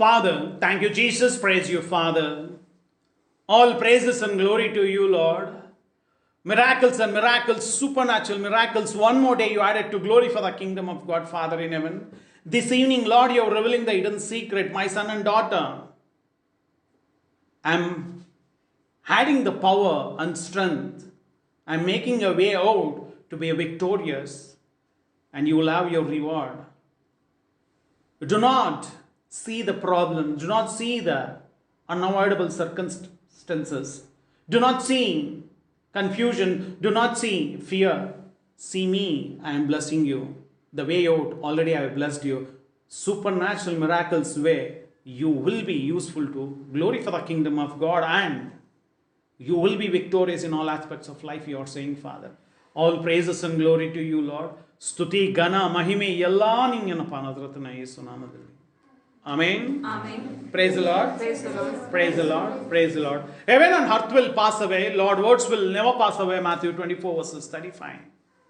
Father, thank you, Jesus. Praise you, Father. All praises and glory to you, Lord. Miracles and miracles, supernatural miracles. One more day you added to glory for the kingdom of God, Father in heaven. This evening, Lord, you are revealing the hidden secret, my son and daughter. I'm adding the power and strength. I'm making a way out to be victorious, and you will have your reward. Do not see the problem. Do not see the unavoidable circumstances. Do not see confusion. Do not see fear. See me. I am blessing you. The way out, already I have blessed you. Supernatural miracles way you will be useful to glory for the kingdom of God, and you will be victorious in all aspects of life, you are saying, Father. All praises and glory to you, Lord. Stuti, Gana, Mahime, Yalla ninganappa nadratana Yesu namadalli. Amen. Amen. Praise the Lord. Praise the Lord. Praise the Lord. Praise the Lord. Heaven and earth will pass away. Lord, words will never pass away. Matthew 24 verses 35.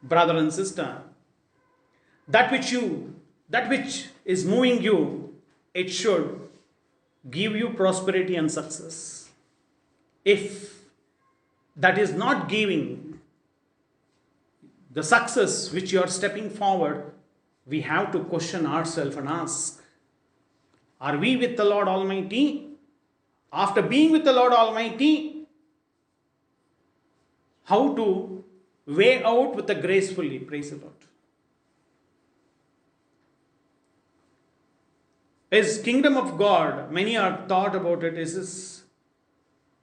Brother and sister, that which is moving you, it should give you prosperity and success. If that is not giving the success which you are stepping forward, we have to question ourselves and ask, are we with the Lord Almighty? After being with the Lord Almighty, how to weigh out with the gracefully? Praise the Lord. Is kingdom of God, many are thought about it, is this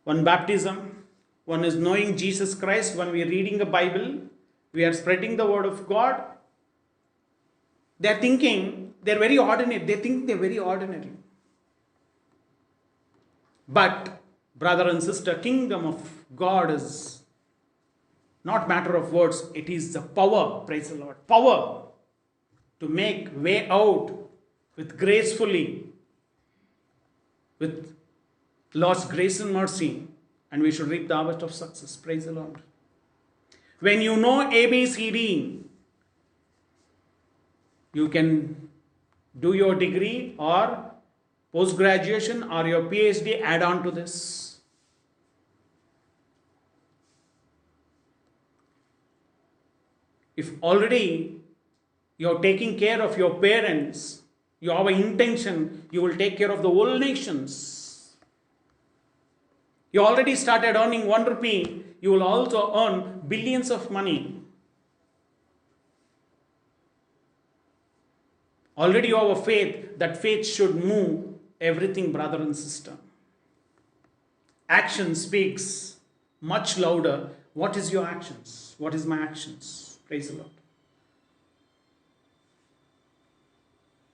one baptism, one is knowing Jesus Christ, when we are reading the Bible, we are spreading the word of God. They are thinking they're very ordinary. They think they're very ordinary. But, brother and sister, kingdom of God is not matter of words. It is the power, praise the Lord, power to make way out with gracefully, with Lord's grace and mercy, and we should reap the harvest of success. Praise the Lord. When you know ABCD, you can do your degree or post-graduation or your PhD, add on to this. If already you're taking care of your parents, you have an intention, you will take care of the whole nations. You already started earning 1 rupee, you will also earn billions of money. Already you have a faith, that faith should move everything, brother and sister. Action speaks much louder. What is your actions? What is my actions? Praise the Lord.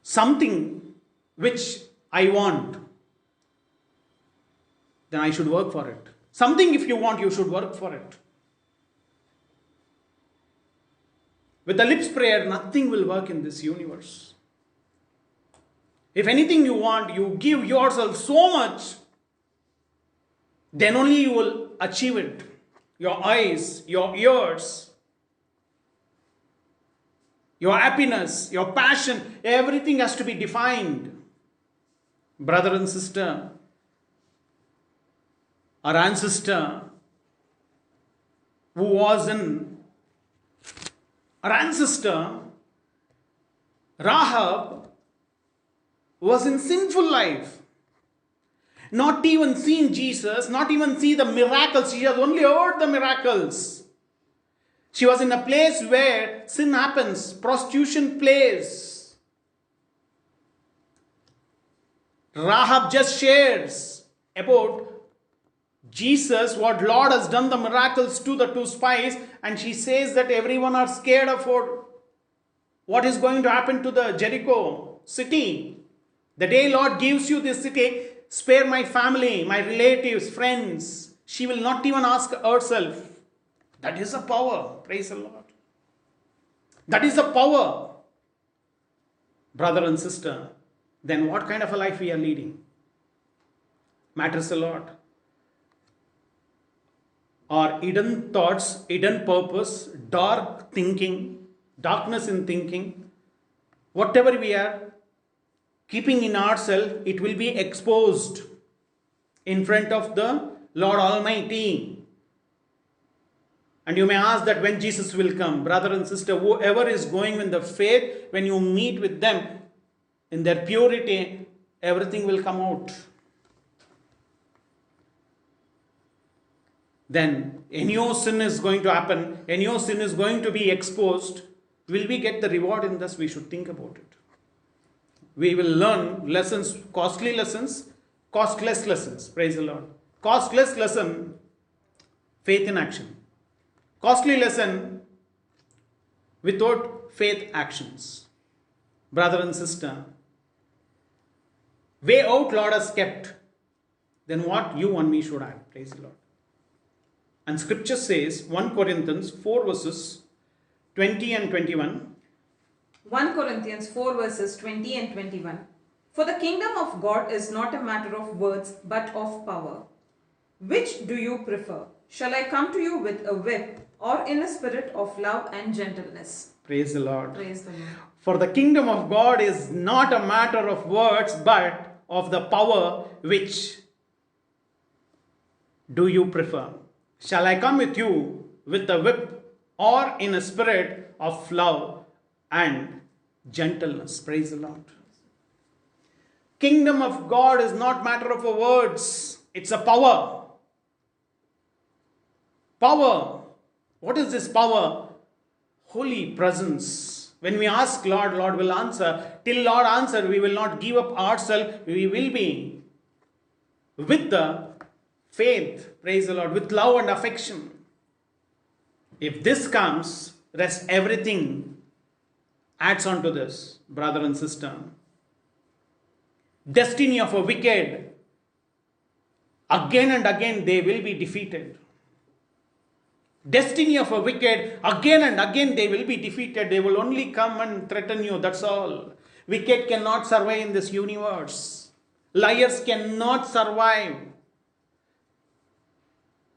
Something which I want, then I should work for it. Something if you want, you should work for it. With the lips prayer, nothing will work in this universe. If anything you want, you give yourself so much, then only you will achieve it. Your eyes, your ears, your happiness, your passion, everything has to be defined. Brother and sister, our ancestor Rahab, was in sinful life. Not even seen Jesus, not even see the miracles. She has only heard the miracles. She was in a place where sin happens, prostitution plays. Rahab just shares about Jesus, what Lord has done the miracles to the 2 spies, and she says that everyone are scared of what is going to happen to the Jericho city. The day Lord gives you this city, spare my family, my relatives, friends. She will not even ask herself. That is a power. Praise the Lord. That is a power. Brother and sister, then what kind of a life we are leading? Matters a lot. Our hidden thoughts, hidden purpose, dark thinking, darkness in thinking, whatever we are, keeping in ourselves, it will be exposed in front of the Lord Almighty. And you may ask that when Jesus will come. Brother and sister, whoever is going in the faith, when you meet with them in their purity, everything will come out. Then any sin is going to happen, any sin is going to be exposed. Will we get the reward in this? We should think about it. We will learn lessons, costly lessons, costless lessons. Praise the Lord. Costless lesson, faith in action. Costly lesson, without faith actions. Brother and sister, way out Lord has kept. Then what you and me should have. Praise the Lord. And scripture says, 1 Corinthians 4 verses 20 and 21. 1 Corinthians 4 verses 20 and 21. For the kingdom of God is not a matter of words, but of power. Which do you prefer? Shall I come to you with a whip, or in a spirit of love and gentleness? Praise the Lord. Praise the Lord. For the kingdom of God is not a matter of words, but of the power. Which do you prefer? Shall I come with you with a whip, or in a spirit of love and gentleness? Praise the Lord. Kingdom of God is not matter of words. It's a power. Power. What is this power? Holy presence. When we ask Lord, Lord will answer. Till Lord answer, we will not give up ourselves. We will be with the faith. Praise the Lord. With love and affection. If this comes, rest everything adds on to this, brother and sister. Destiny of a wicked, again and again they will be defeated. Destiny of a wicked, again and again they will be defeated. They will only come and threaten you, that's all. Wicked cannot survive in this universe. Liars cannot survive.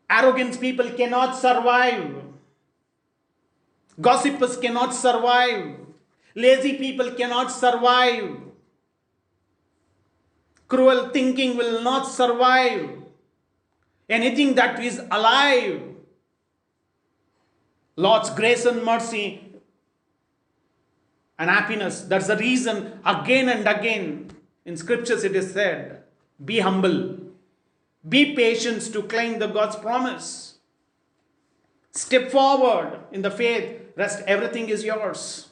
Arrogant people cannot survive. Gossipers cannot survive. Lazy people cannot survive. Cruel thinking will not survive. Anything that is alive, Lord's grace and mercy and happiness. That's the reason again and again in scriptures it is said, be humble. Be patient to claim the God's promise. Step forward in the faith. Rest everything is yours.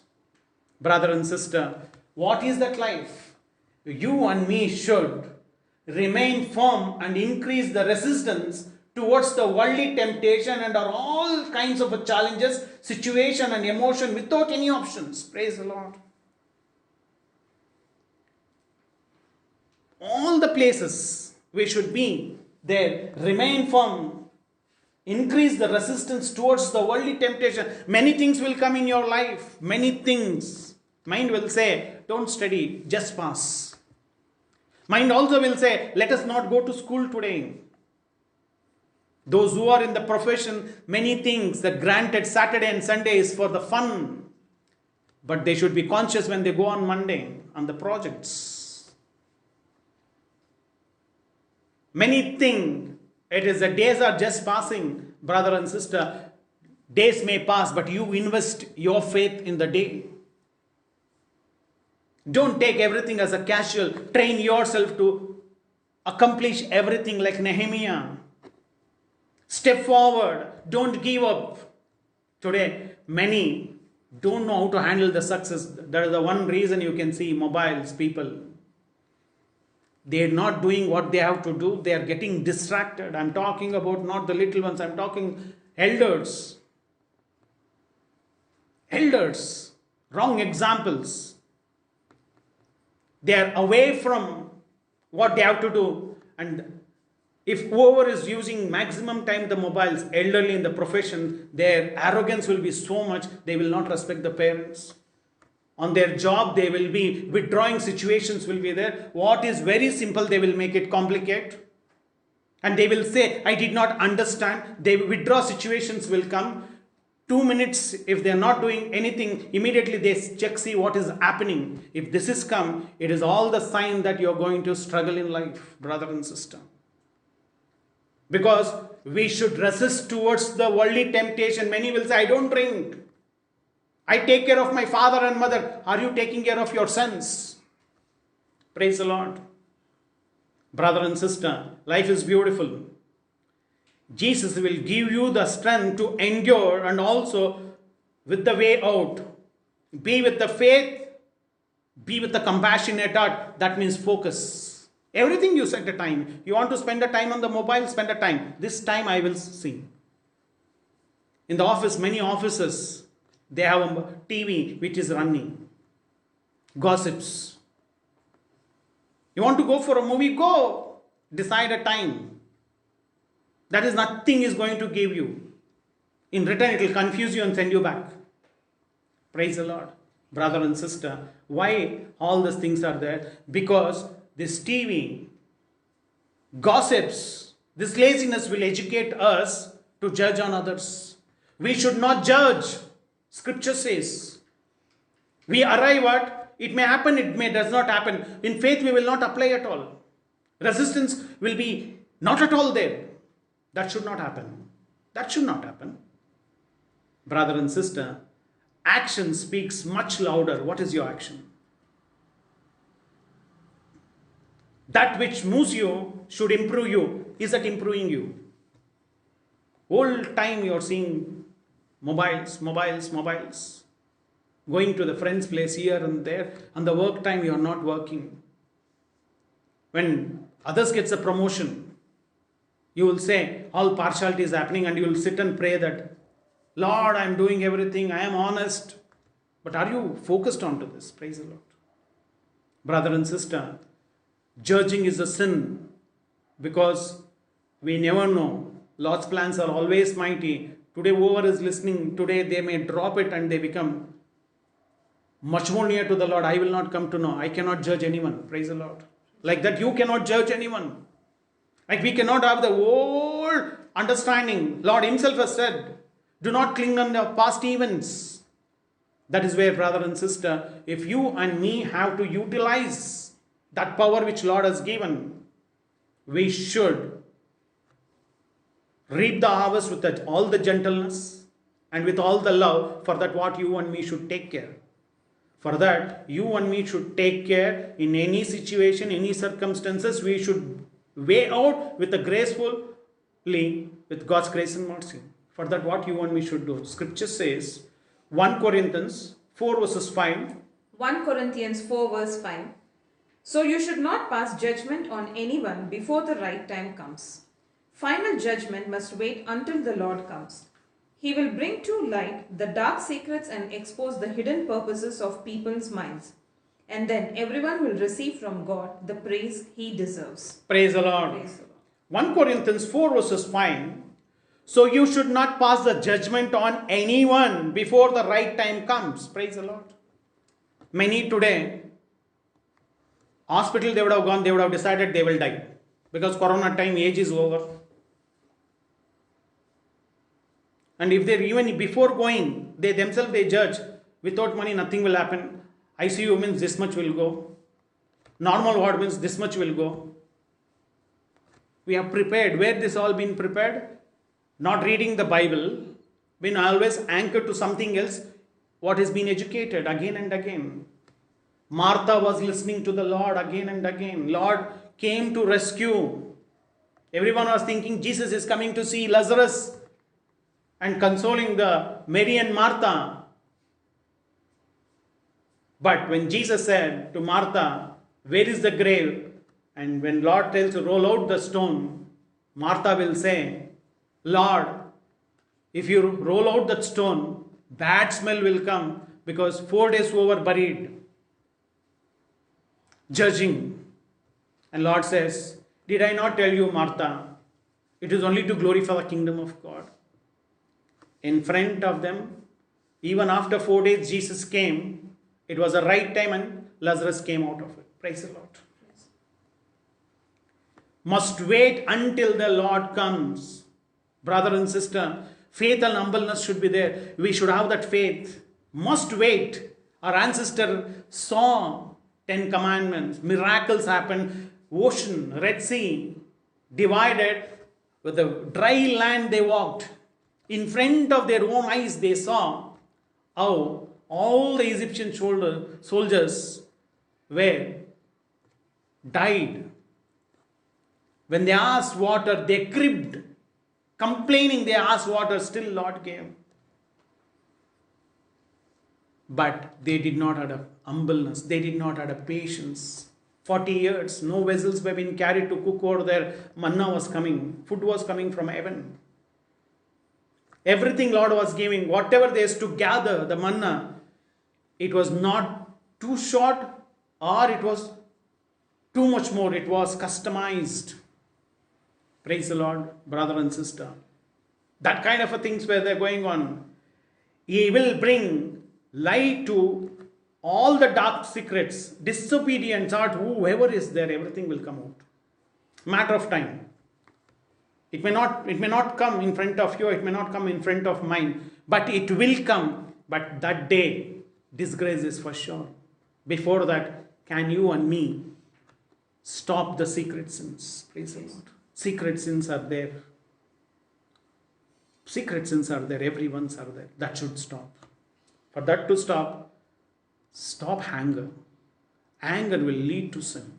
Brother and sister, what is that life? You and me should remain firm and increase the resistance towards the worldly temptation and all kinds of challenges, situation and emotion without any options. Praise the Lord. All the places we should be there, remain firm, increase the resistance towards the worldly temptation. Many things will come in your life, many things. Mind will say, don't study, just pass. Mind also will say, let us not go to school today. Those who are in the profession, many things that granted Saturday and Sunday is for the fun. But they should be conscious when they go on Monday on the projects. Many things, it is the days are just passing, brother and sister. Days may pass, but you invest your faith in the day. Don't take everything as a casual. Train yourself to accomplish everything like Nehemiah. Step forward. Don't give up. Today, many don't know how to handle the success. That is the one reason you can see mobiles, people. They are not doing what they have to do. They are getting distracted. I'm talking about not the little ones. I'm talking elders. Elders. Wrong examples. They are away from what they have to do. And if whoever is using maximum time the mobiles, elderly in the profession, their arrogance will be so much, they will not respect the parents. On their job, they will be withdrawing situations will be there. What is very simple, they will make it complicated. And they will say, I did not understand. They withdraw situations will come. 2 minutes, if they are not doing anything, immediately they check, see what is happening. If this is come, it is all the sign that you are going to struggle in life, brother and sister. Because we should resist towards the worldly temptation. Many will say, I don't drink. I take care of my father and mother. Are you taking care of your sons? Praise the Lord. Brother and sister, life is beautiful. Jesus will give you the strength to endure and also with the way out. Be with the faith. Be with the compassionate heart. That means focus. Everything you set a time. You want to spend a time on the mobile, spend a time. This time I will see. In the office, many offices, they have a TV which is running. Gossips. You want to go for a movie? Go. Decide a time. That is nothing is going to give you. In return, it will confuse you and send you back. Praise the Lord. Brother and sister, why all these things are there? Because this TV, gossips, this laziness will educate us to judge on others. We should not judge. Scripture says, we arrive at, it may happen, it may does not happen. In faith, we will not apply at all. Resistance will be not at all there. That should not happen. That should not happen. Brother and sister, action speaks much louder. What is your action? That which moves you should improve you. Is that improving you? Whole time you are seeing mobiles. Going to the friend's place here and there. And the work time you are not working. When others gets a promotion, you will say all partiality is happening and you will sit and pray that, Lord, I am doing everything. I am honest. But are you focused onto this? Praise the Lord. Brother and sister, judging is a sin because we never know. Lord's plans are always mighty. Today, whoever is listening, today they may drop it and they become much more near to the Lord. I will not come to know. I cannot judge anyone. Praise the Lord. Like that, you cannot judge anyone. Like we cannot have the whole understanding. Lord Himself has said, do not cling on the past events. That is where, brother and sister, if you and me have to utilize that power which Lord has given, we should reap the harvest with all the gentleness and with all the love. For that, what you and me should take care. For that, you and me should take care in any situation, any circumstances. We should weigh out with a gracefully, with God's grace and mercy. For that, what you and me should do. Scripture says, 1 Corinthians 4 verses 5. 1 Corinthians 4 verse 5. So you should not pass judgment on anyone before the right time comes. Final judgment must wait until the Lord comes. He will bring to light the dark secrets and expose the hidden purposes of people's minds. And then everyone will receive from God the praise he deserves. Praise the Lord. Praise the Lord. 1 Corinthians 4 verses 5. So you should not pass the judgment on anyone before the right time comes. Praise the Lord. Many today, hospital they would have gone, they would have decided they will die. Because corona time, age is over. And if they even before going, they themselves they judge, without money nothing will happen. ICU means this much will go. Normal ward means this much will go. We have prepared. Where this all been prepared? Not reading the Bible, been always anchored to something else, what has been educated again and again. Martha was listening to the Lord again and again. Lord came to rescue. Everyone was thinking Jesus is coming to see Lazarus and consoling the Mary and Martha. But when Jesus said to Martha, where is the grave? And when Lord tells to roll out the stone, Martha will say, Lord, if you roll out that stone, bad smell will come because 4 days over buried. Judging. And Lord says, did I not tell you, Martha, it is only to glorify the kingdom of God. In front of them, even after 4 days, Jesus came. It was the right time and Lazarus came out of it. Praise the Lord. Must wait until the Lord comes. Brother and sister, Faith and humbleness should be there. We should have that faith. Must wait. Our ancestor saw 10 commandments. Miracles happened. Ocean, Red Sea, divided. With the dry land they walked. In front of their own eyes they saw how all the Egyptian soldiers were died. When they asked water, they cribbed. Complaining, they asked water, still Lord gave. But they did not have a humbleness. They did not have a patience. 40 years, no vessels were being carried to cook over there. Manna was coming. Food was coming from heaven. Everything Lord was giving. Whatever they used to gather, the manna, it was not too short or it was too much more. It was customized. Praise the Lord, brother and sister. That kind of things where they're going on. He will bring light to all the dark secrets, disobedience, or whoever is there, everything will come out. Matter of time. It may not come in front of you, it may not come in front of mine, but it will come. But that day, disgrace is for sure. Before that, can you and me stop the secret sins? Praise the Lord. Secret sins are there. Secret sins are there. Everyone's are there. That should stop. For that to stop anger. Anger will lead to sin.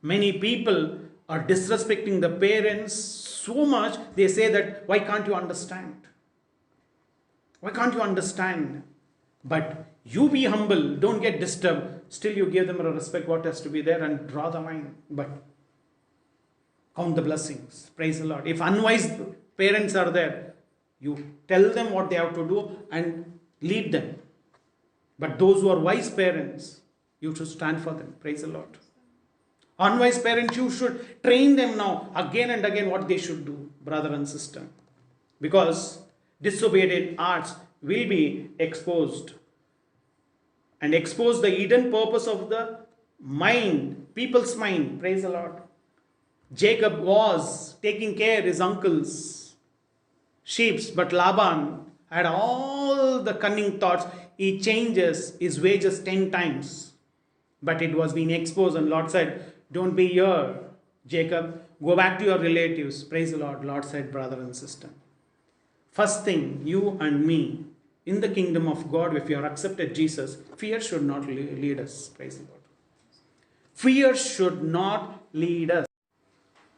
Many people are disrespecting the parents so much, they say that, why can't you understand? Why can't you understand? But you be humble, don't get disturbed. Still you give them a respect what has to be there and draw the line. But count the blessings. Praise the Lord. If unwise parents are there, you tell them what they have to do and lead them. But those who are wise parents, you should stand for them. Praise the Lord. Unwise parents, you should train them now again and again what they should do, brother and sister. Because disobedient hearts will be exposed. And expose the hidden purpose of the mind, people's mind. Praise the Lord. Jacob was taking care of his uncle's sheep, but Laban had all the cunning thoughts. He changes his wages 10 times. But it was being exposed, and Lord said, don't be here, Jacob. Go back to your relatives. Praise the Lord. Lord said, brother and sister. First thing, you and me, in the kingdom of God, if you are accepted Jesus, fear should not lead us. Praise the Lord. Fear should not lead us.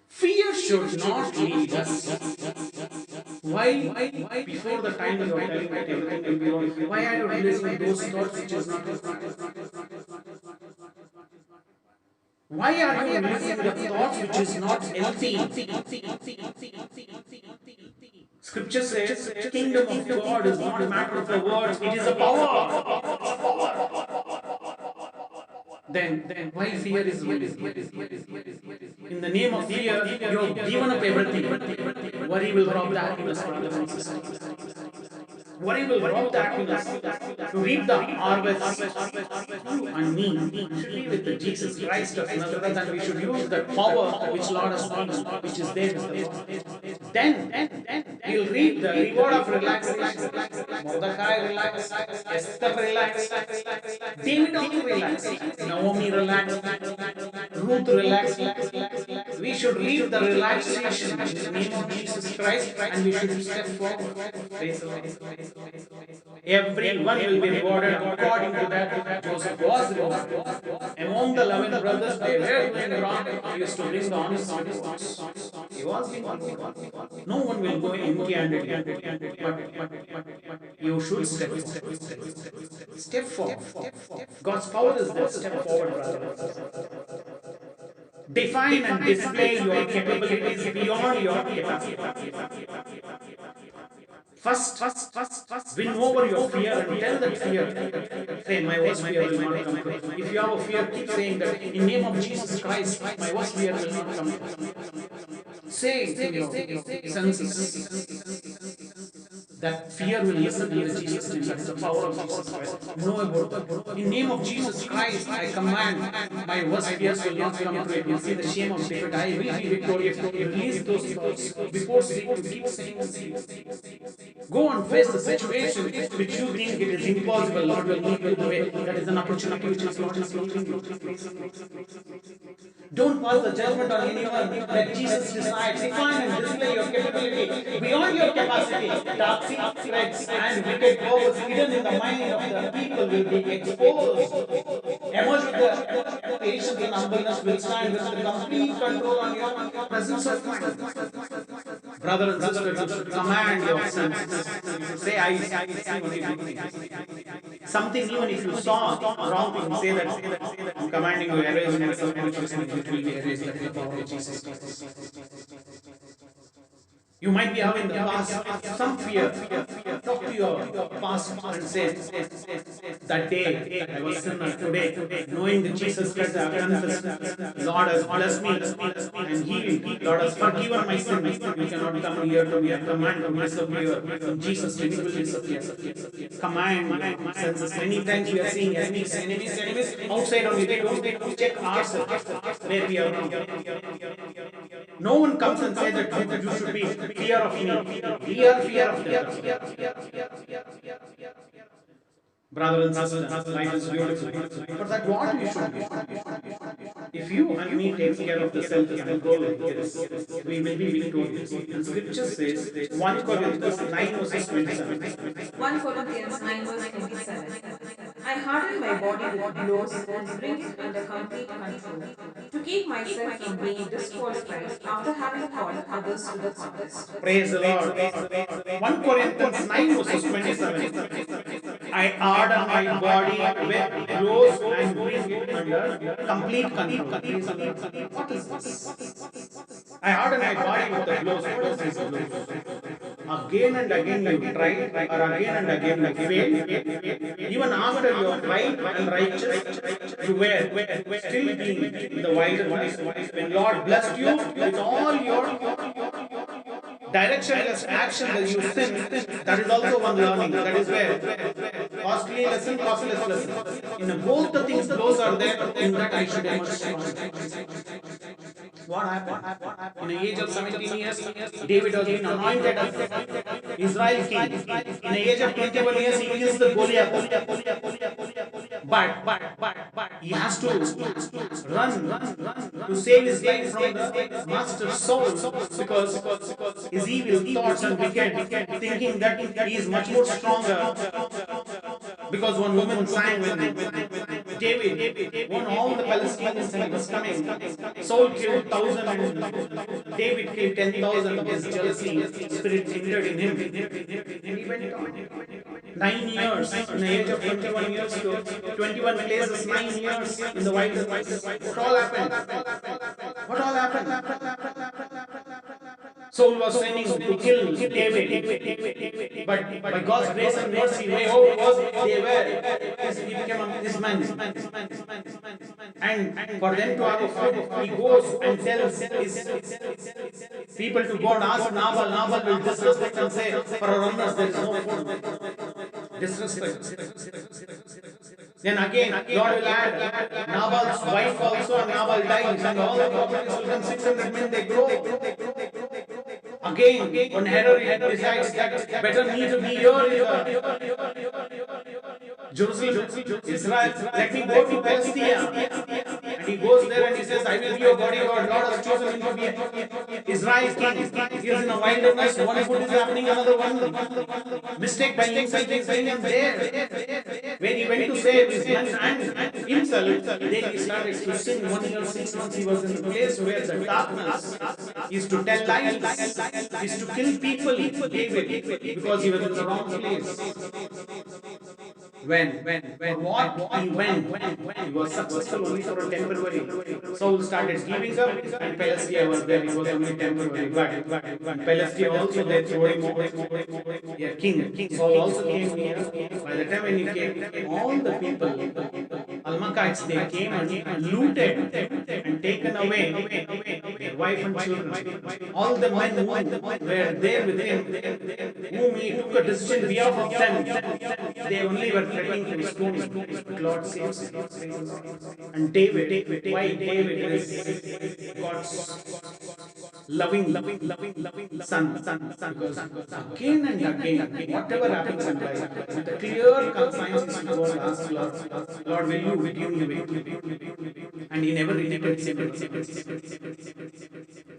Fear should not lead us. Why before the time you are telling that everything will be wrong, why are you releasing those thoughts which is not? Why are you releasing the thoughts which is not healthy? Scripture says, kingdom of God is not a matter of the words, it is a power. Then why fear is released? In the name of fear, you have given up everything. Worry will rob the happiness, brothers and sisters. Worry will rob the happiness to reap the harvest. You and me should be with the Jesus Christ of Nazareth, and we should use the power which Lord has promised, which is there with the Lord. Then we'll reap the reward of relaxation. Mordecai relaxed, Esther relaxed, David also relaxed, Naomi relaxed, Ruth relaxed. We should reap the relaxation in the name of Jesus Christ, and we should step forward. Praise the Lord. Everyone will be rewarded according to that. Joseph was rewarded. Among the 11 brothers, they were doing wrong. He used to bring the honest reports. He was being rewarded. No one will go empty-handed. But you should step forward. Step forward. God's power is there. Step forward, brother. Define and display your capabilities beyond your capacity. First, win over your fear and tell that fear. Say, my worst fear will not come true. If you have a fear, keep saying that in the name of Jesus Christ, my worst fear will not come true. Say it to your senses. that fear will listen to the Jesus name. That is the power of Jesus Christ. Know about that. In name of Jesus Christ, I command my worst fears will not come to it. You see the shame of defeat. I will be victorious. Release those thoughts before sleep. You keep saying sleep. Go and face the situation which you think it is impossible. Lord will lead you the way. That is an opportunity which is Lord is giving you. Don't pass the judgment on anyone. Let Jesus decide. Define and display your capability beyond your capacity. Dark secrets and wicked powers hidden in the mind of the people will be exposed. Emerge with the patience and humbleness will stand with the complete control on your presence of mind. Brother and sister, you should command your senses. You should say, I see only good things. Something, even if you saw wrong thing, say that. I'm commanding you, erase and something which is it will be erased. That is the power of Jesus Christ. You might be having the past, some fear. Talk to your past and say, that day I was sinner, today, knowing that Jesus Christ I have confessed, Lord has blessed me, I am healed, Lord has forgiven my sin. You cannot come here to me and command to disappear. In Jesus' name, it will disappear. Command your senses. Many times we are seeing enemies outside only. We don't check ourselves where we are wrong. No one comes and says that you should be fear of me. We are fear of them. Brother and sister, life is beautiful. But that what we should be. If you and me take care of the self and go like this, we will be victorious. And scripture says 1 Corinthians 9 verses 27. 1 Corinthians 9 verse 27. I harden my body with blows and bring it under complete control to keep myself from being disqualified after having called others to the harvest. Praise the Lord. 1 Corinthians 9 verses 27. I harden my body with blows and bring it under complete control. What is this? I harden my body with the blows. What is this blows? Again and again you try, or again and again you fail. Even after you are right and righteous, you were still being in the wilderness. When Lord blessed you with all your directionless action that you sin, that is also one learning. That is where costly lesson, costless lesson. In both the things, those are there. In that I should emerge. What happened? In the age of 17 years, David has been anointed as Israel king. In the age of 21 years, he kills the Goliath. But he has to run to save his life from the master Saul, because his evil thoughts and wicked thinking that he is much more stronger. Because one woman sang when David won all the Palestinians and he was coming. Saul killed 1,000 and David killed 10,000. His jealousy spirit entered in him. And he went on. 9 years, in the age of 21 years to 21 places, 9 years in the wilderness. What all happened? What all happened? Saul was sending to kill David, but by God's grace and mercy, way over they were. He became this man. And for them to have a food, he goes and tells his people to go and ask Nabal. Nabal will disrespect and say, for our runners there is no food. Disrespect. Then again, God will add Nabal's wife also, and Nabal dies, and all the properties will come 600 men, they grow. Again, when Herod decides that better me to be here, Jerusalem, Israel, let me go to Palestine. And he goes there and he says, I will be your body, God. Lord has chosen him to be Israel's king. He is in a wilderness. One food is happening, another one mistake by himself is bringing him there. When he went to save his men and himself, then he started to sin. 1 year, 6 months, he was in a place where the darkness is to tell lies, is to kill people, David, because he was in the wrong place. When he was successful only for a temporary. Saul started giving up, and Palestine was there. It was only temporary. But when Palestine also they threw him over. Yeah, king Saul also came here. By the time when he came, all the people Almacites, they came and looted and taken away their wife and children. All the men who were there with him, whom he took a decision behalf of them, they only were threatening to stone him. But Lord saves him. And David, why David is God's loving son, because again and again, whatever happens in life, the clear conscience is to go and ask Lord, Lord, will you give me victory? And he never regretted him.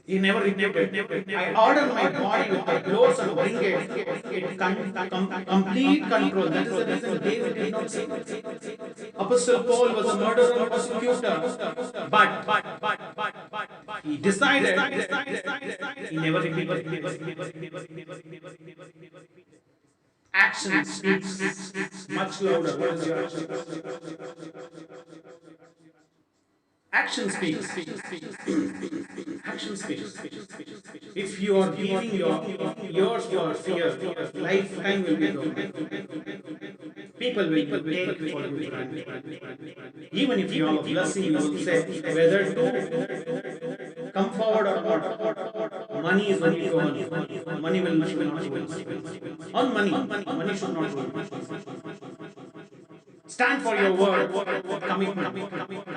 He never regretted. I order my body with the blows and bring it complete control. That is the reason David did not say. Apostle Paul was a murderer and persecutor, but he decided. He never regretted. Action speaks much louder. What is your action? Action speaks. Action speaks. If you are giving your yours for fear, lifetime will be gone. People will take for you granted. Even if you are a blessing, you will say whether to come forward or not. Money is only to earn. Money will not rule. On money should not rule. Stand for your word, commitment,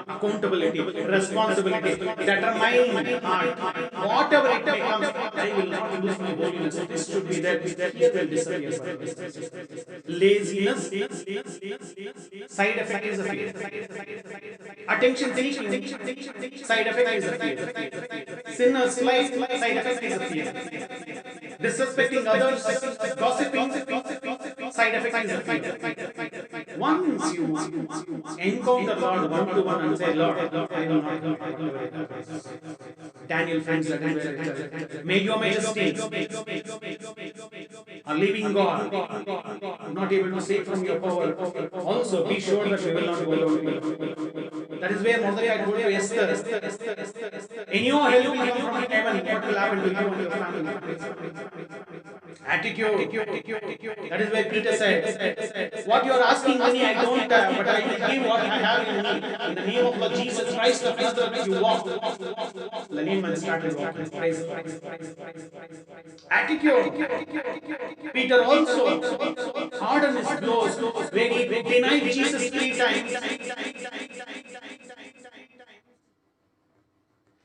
accountability, responsibility. Determine my heart. Whatever it may come, I will not lose my holiness. This should be there. Here will disappear. Laziness, side effect is a fear. Attention seeking, side effect is a fear. Sinner's life, side effect is a fear. Disrespecting others, gossiping, side effect is a fear. Once you encounter Lord one-to-one and say, Lord, I will not do Daniel, friends, may your majesty, a living God, not able to save from your power. Also, be sure that we will not go alone. That is where Mordecai told you, Esther, in your help will come from heaven. What will happen to you and your family? Attitude. That is why Peter said, what you are asking money I don't have, but I will give what I have in me. In the name of Lord Jesus Christ of Nazareth, you walk. The name and started walking. Praise. Attitude. Peter also hardened his blows when he denied Jesus 3 times.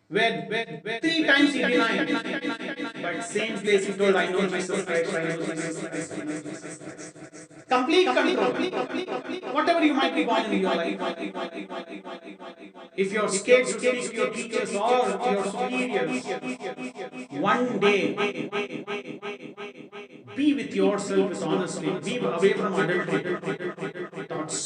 Where 3 times he denied, but same place he told, I know Jesus Christ, I know Jesus Christ. Complete control. Whatever you might be going in your life, if you're scared to speak to your teachers or your superiors, one day be with yourself with honesty. Be away from adultery thoughts.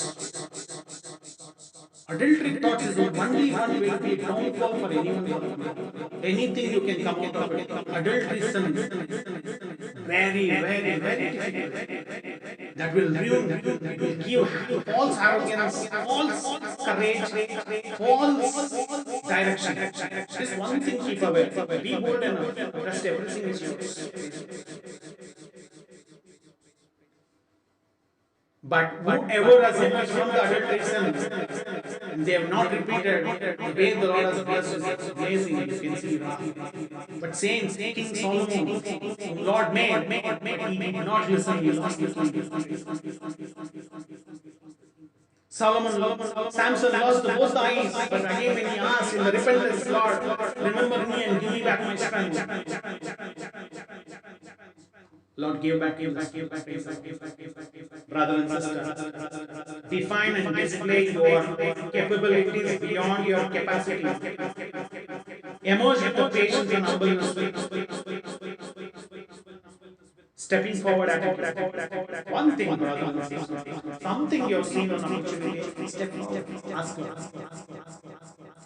Adultery thoughts is only one way to be a downfall for anyone. Anything you can come out of it. Adultery is very difficult. That will ruin, will give false arrogance, false courage, false direction. This one thing keep away. Be bold enough. Trust everything is yours. But whoever has emerged from the adultery sin, they have not repeated the way the Lord has blessed is amazing. You can see. But saints, King Solomon, Lord made, but he did not listen. He lost his mind. Samson lost both the eyes, but again when he asked in the repentance, Lord, remember me and give me back my strength. Lord, give back. Brother and sister, define and display your capabilities beyond your capacity. Emerge with the patience and humbleness. Stepping forward at it. One thing, brother and sister, something you have seen on opportunity, step forward, ask.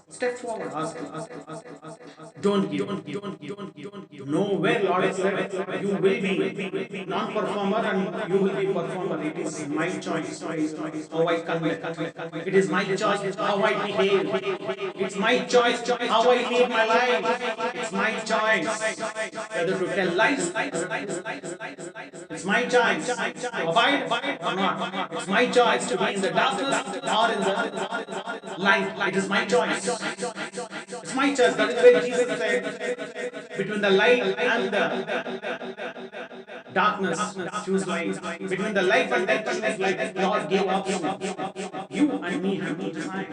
Step forward, ask. Don't give. Nowhere Lord has said you will be non-performer and you will be performer. It is my choice how I conduct. It is my choice how I behave. It's my choice how I live my life. It's my choice whether to tell lies. It's my choice to abide or not. It's my choice to be in the darkness or in the light. It is my choice. It's my choice. That is why Jesus said, between the light and the darkness, choose light. Between the life and death, choose life. Lord gave option. You and me have to decide.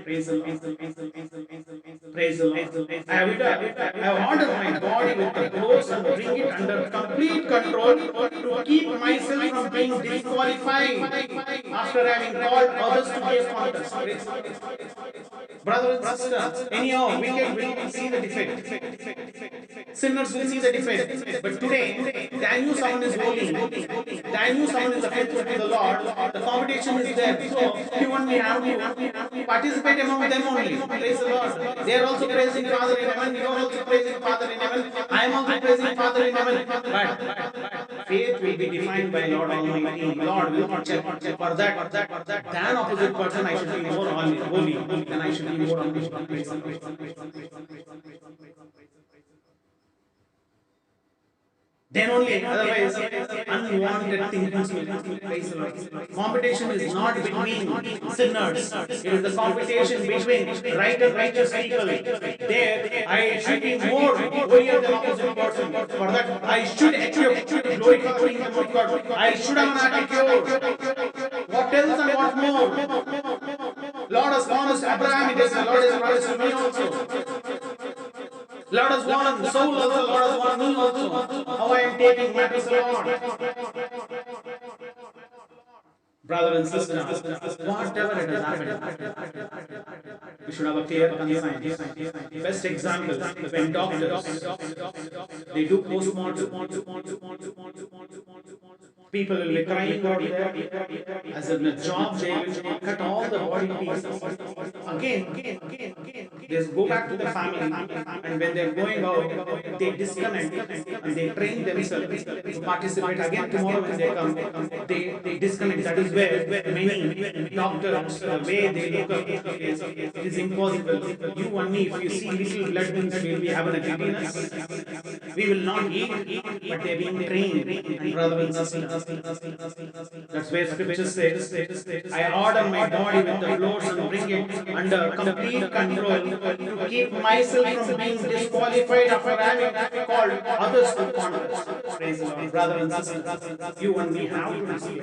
Praise the Lord. Praise the Lord. I have ordered my body with the blows and bring it under complete control to keep myself from being disqualified after having called others to give contest. Praise the Lord. Brother and sister, anyhow, wicked will see the defect. Sinners will see the defect. But today, I knew someone is holy. I knew someone is faithful to the Lord. The competition is there. So, you and me have to participate among them only. Praise the Lord. They are also praising Father in heaven. You are also praising Father in heaven. I am also praising Father in heaven. But faith will be defined by Lord Almighty. Lord will not check for that. Than opposite person, I should be more holy. Then I should be more humble. Then only, otherwise, unwanted things will come. Competition is not between sinners. It is the competition between right and righteous people. There, I should be more holier than opposite person. For that, I should achieve glory for the kingdom of God. I should have an attitude. What else and what more? Lord has promised Abraham, it is the Lord has promised to me also. Lord has wanted soul also, Lord has wanted me also. How I am taking matters along. Brother and sister, whatever it has happened, we should have a clear conscience. Best example, when doctors, they do postmortem, people will be crying out there, as in a job, they will cut all the body pieces. Again, they go back to the family, and when they are going out, they disconnect and they train themselves to participate again tomorrow when they come. They disconnect. That is where many doctors, the way they look up, it is impossible. You and me, if you see little blood means we will be having a giddiness. We will not eat, but they are being trained. And brother and sister, that's where scripture says, I order my body with the blows and bring it under complete control to keep myself from being disqualified after having called others to contest. Praise the Lord. Brother and sister, you and me have to display.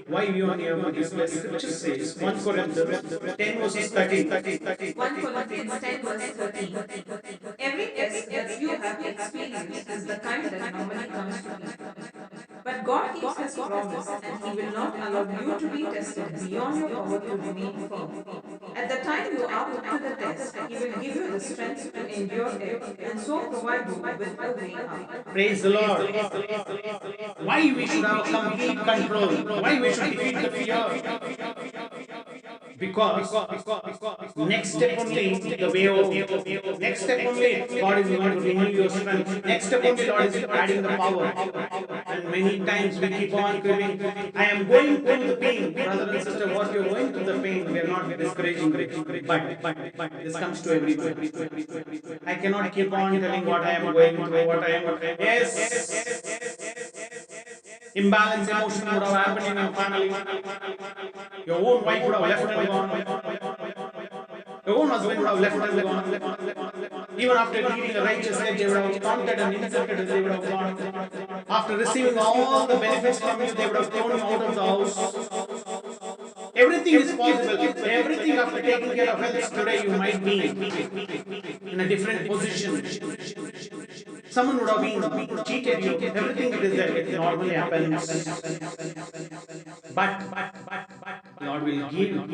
Why you and me have to display? Scripture says, 1 Corinthians 10 verses 13. 1 Corinthians 10 verse 13. Every test that you have experienced is the kind that normally comes to people. But God keeps His promise, and He will not allow you to be tested beyond your power to remain firm. At the time you are put to the test, He will give you the strength to endure it, and so provide you with a way out. Praise the Lord. Why we should have complete control? Why we should defeat the fear? Because next step only the way out. Next step only God is going to renew your strength. Next step only Lord is adding the power. And many times we keep on giving. I am going through the pain, brother and sister. What you are going through the pain, we are not discouraging. But this comes to everybody. I cannot keep on telling what I am going through. What I am. Yes. Imbalance emotion would have happened in your family. Your own wife would have left and gone. Your own husband would have left and gone. Even after leading a righteous life, they would have taunted and insulted and they would have gone. After receiving all the benefits from you, they would have thrown you out of the house. Everything is possible. Everything after taking care of health, today you might be in a different position. Someone would have been cheated you. Everything it is there. It normally happens. But Lord will give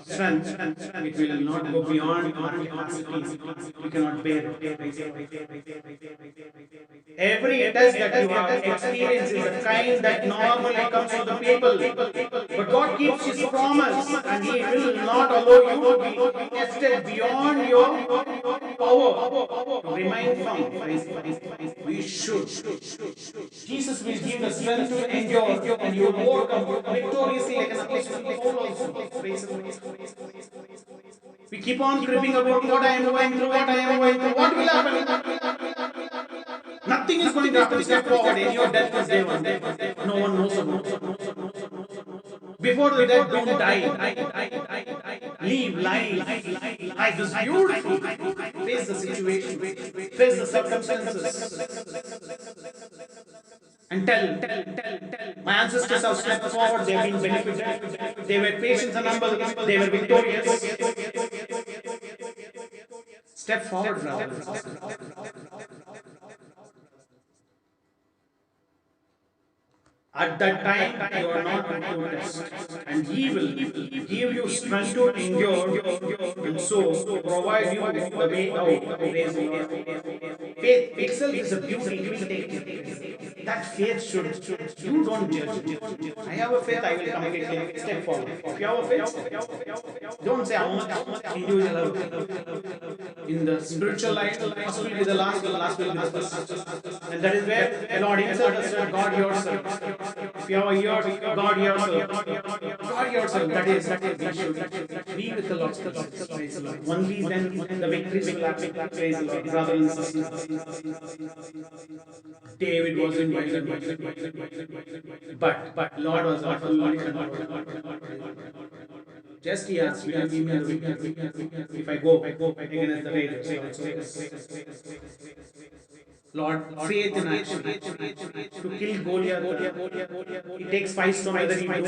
strength. It will not go beyond our capacities. We cannot bear it. Every test that you have experienced is the kind that normally comes to the people. But God keeps His promise and He will not allow you to be tested beyond your power to remain firm. We should. Jesus will give the strength to endure and you will overcome victoriously like an apostle Paul also. We keep on cribbing about what I am going through, what I am going through. What will happen? Nothing is going to happen. Step forward. In your death is day one. No one knows about it. Before the death, don't die. Live life. Life is beautiful. Face the situation. Face the circumstances. And tell. My ancestors have stepped forward. They have been benefited. They were patient and humble. They were victorious. Step forward, brother. At that time, you are not going to test. And He will give you strength to endure and so provide you the way out. Faith itself is a beauty. It will take you. That faith should, you don't judge. I have a faith, I will completely step forward. If you have a faith, don't say how much individual. In the spiritual life, the first will be the last will be the first. And that is where the Lord Himself has said, God yourself. If you have a ear, God yourself. God yourself. That is, we should be with the Lord. Praise the Lord. Only then the victory will happen. Praise the Lord. Brother and sister. David was invited. But Lord was not allowed. Just He asked, will you give me the victory? If I go against the raiders. Lord, faith in action. To kill Goliath, He takes 5 stones, whether he knows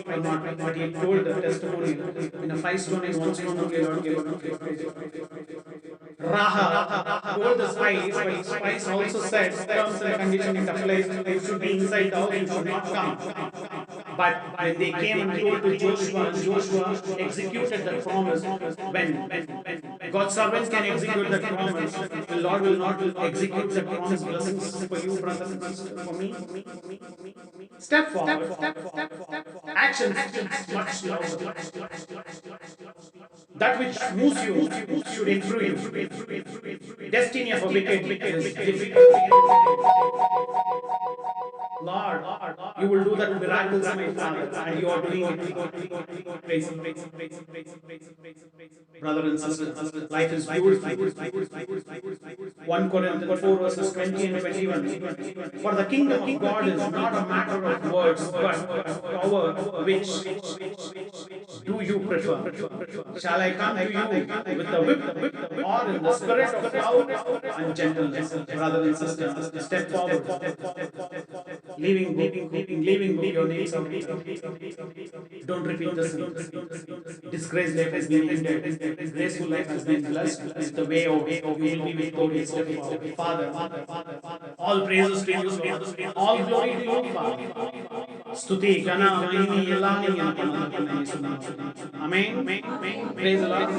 or not. But He told the testimony, in a 5 stone and 1 stone only, Lord gave. Raha told the spies, but the spies also said, terms and conditions it applies, you should be inside the house, you should not come. But when they came and told to Joshua, and Joshua executed that promise, when God's servants can execute that promise, the Lord will not execute that promise blessings for you, brothers and sisters, for me. Step forward. Action. Much louder. That which moves you should improve you. Destiny of a wicked is difficult. Lord, you will do that miracles, my Father, and you are doing it. Praise Him. Brother and sister, life is beautiful. 1 Corinthians 4 verses 20 and 21. For the kingdom of God is not a matter of words, but power. Which do you prefer? Shall I come to you with the whip or in the spirit of love and gentleness? Brother and sister, step forward. Leaving your names out. Don't repeat the sin. Disgrace life has been ended. Graceful life has been blessed. It's the way of you will be victorious. Father, all praises to you, all glory to you, Father. Stuti, Gana, Mahini, Yellani, Amen. Praise the Lord.